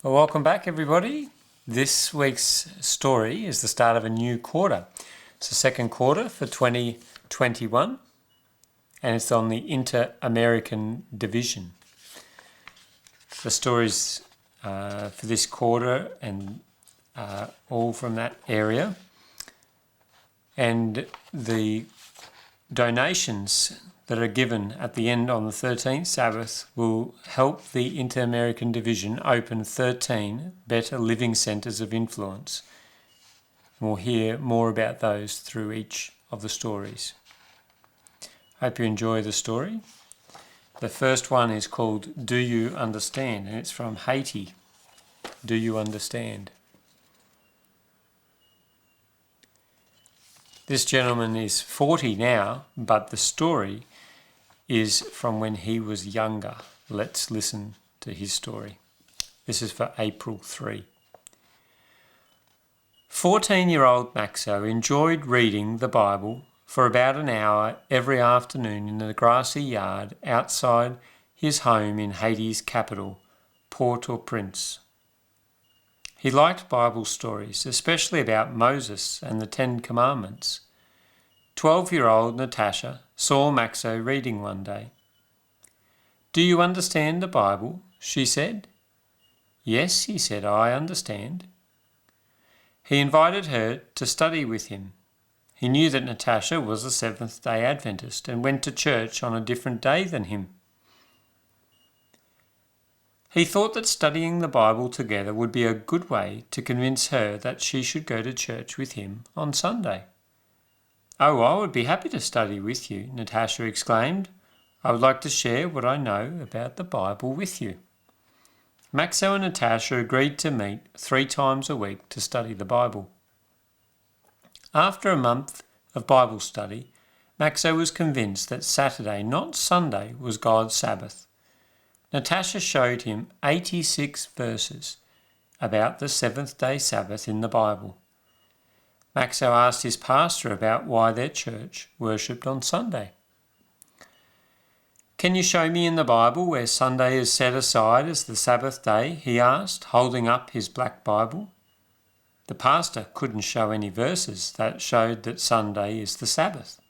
Well, welcome back, everybody. This week's story is the start of a new quarter. It's the second quarter for 2021, and it's on the Inter-American Division. The stories for this quarter and all from that area, and the donations that are given at the end on the 13th Sabbath will help the Inter-American Division open 13 better living centres of influence. We'll hear more about those through each of the stories. Hope you enjoy the story. The first one is called Do You Understand? And it's from Haiti. Do you understand? This gentleman is 40 now, but the story is from when he was younger. Let's listen to his story. This is for April 3. 14-year-old Maxo enjoyed reading the Bible for about an hour every afternoon in the grassy yard outside his home in Haiti's capital, Port-au-Prince. He liked Bible stories, especially about Moses and the Ten Commandments. 12-year-old Natasha saw Maxo reading one day. Do you understand the Bible? She said. Yes, he said, I understand. He invited her to study with him. He knew that Natasha was a Seventh-day Adventist and went to church on a different day than him. He thought that studying the Bible together would be a good way to convince her that she should go to church with him on Sunday. Oh, I would be happy to study with you, Natasha exclaimed. I would like to share what I know about the Bible with you. Maxo and Natasha agreed to meet 3 times a week to study the Bible. After a month of Bible study, Maxo was convinced that Saturday, not Sunday, was God's Sabbath. Natasha showed him 86 verses about the seventh-day Sabbath in the Bible. Maxo asked his pastor about why their church worshipped on Sunday. Can you show me in the Bible where Sunday is set aside as the Sabbath day? He asked, holding up his black Bible. The pastor couldn't show any verses that showed that Sunday is the Sabbath.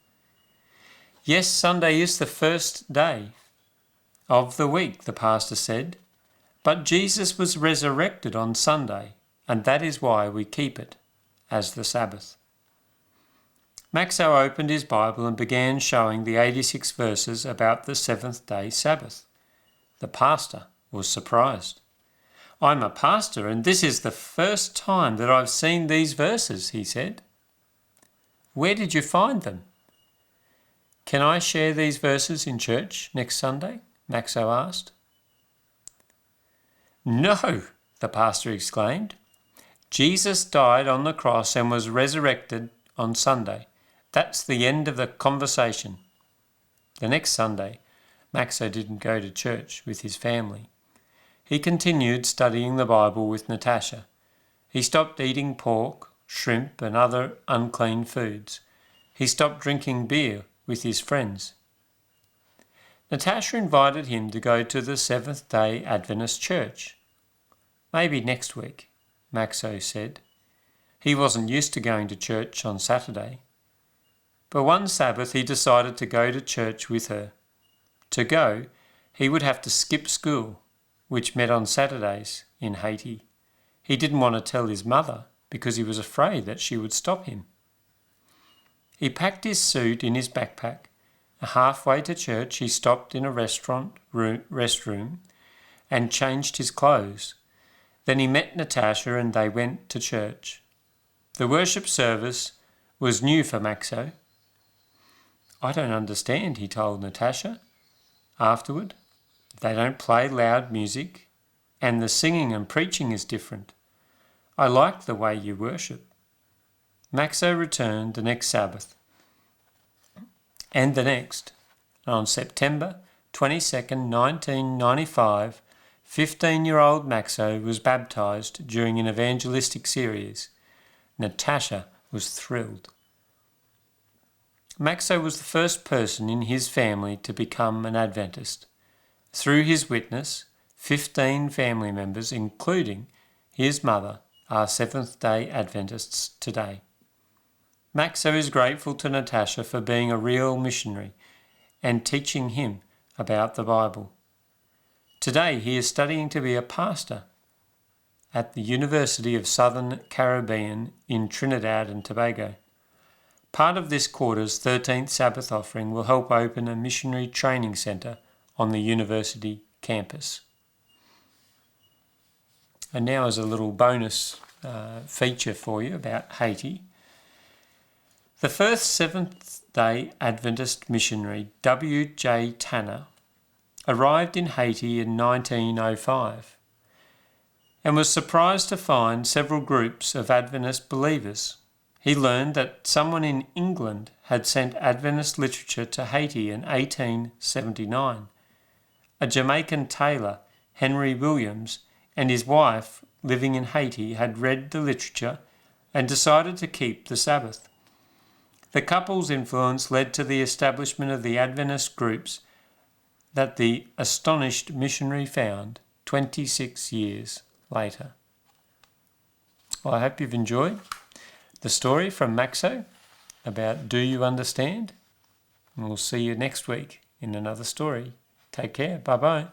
Yes, Sunday is the first day of the week, the pastor said, but Jesus was resurrected on Sunday, and that is why we keep it as the Sabbath. Maxo opened his Bible and began showing the 86 verses about the seventh-day Sabbath. The pastor was surprised. I'm a pastor, and this is the first time that I've seen these verses, he said. Where did you find them? Can I share these verses in church next Sunday? Maxo asked. No, the pastor exclaimed. Jesus died on the cross and was resurrected on Sunday. That's the end of the conversation. The next Sunday, Maxo didn't go to church with his family. He continued studying the Bible with Natasha. He stopped eating pork, shrimp, and other unclean foods. He stopped drinking beer with his friends. Natasha invited him to go to the Seventh-day Adventist church. Maybe next week, Maxo said. He wasn't used to going to church on Saturday. But one Sabbath he decided to go to church with her. To go, he would have to skip school, which met on Saturdays in Haiti. He didn't want to tell his mother because he was afraid that she would stop him. He packed his suit in his backpack. Halfway to church, he stopped in a restroom and changed his clothes. Then he met Natasha and they went to church. The worship service was new for Maxo. I don't understand, he told Natasha afterward. They don't play loud music, and the singing and preaching is different. I like the way you worship. Maxo returned the next Sabbath and the next. On September 22nd, 1995, 15-year-old Maxo was baptized during an evangelistic series. Natasha was thrilled. Maxo was the first person in his family to become an Adventist. Through his witness, 15 family members, including his mother, are Seventh-day Adventists today. Maxo is grateful to Natasha for being a real missionary and teaching him about the Bible. Today he is studying to be a pastor at the University of Southern Caribbean in Trinidad and Tobago. Part of this quarter's 13th Sabbath offering will help open a missionary training centre on the university campus. And now is a little bonus feature for you about Haiti. The first Seventh-day Adventist missionary, W.J. Tanner, arrived in Haiti in 1905 and was surprised to find several groups of Adventist believers. He learned that someone in England had sent Adventist literature to Haiti in 1879. A Jamaican tailor, Henry Williams, and his wife, living in Haiti, had read the literature and decided to keep the Sabbath. The couple's influence led to the establishment of the Adventist groups that the astonished missionary found 26 years later. Well, I hope you've enjoyed the story from Maxo about Do You Understand? And we'll see you next week in another story. Take care. Bye-bye.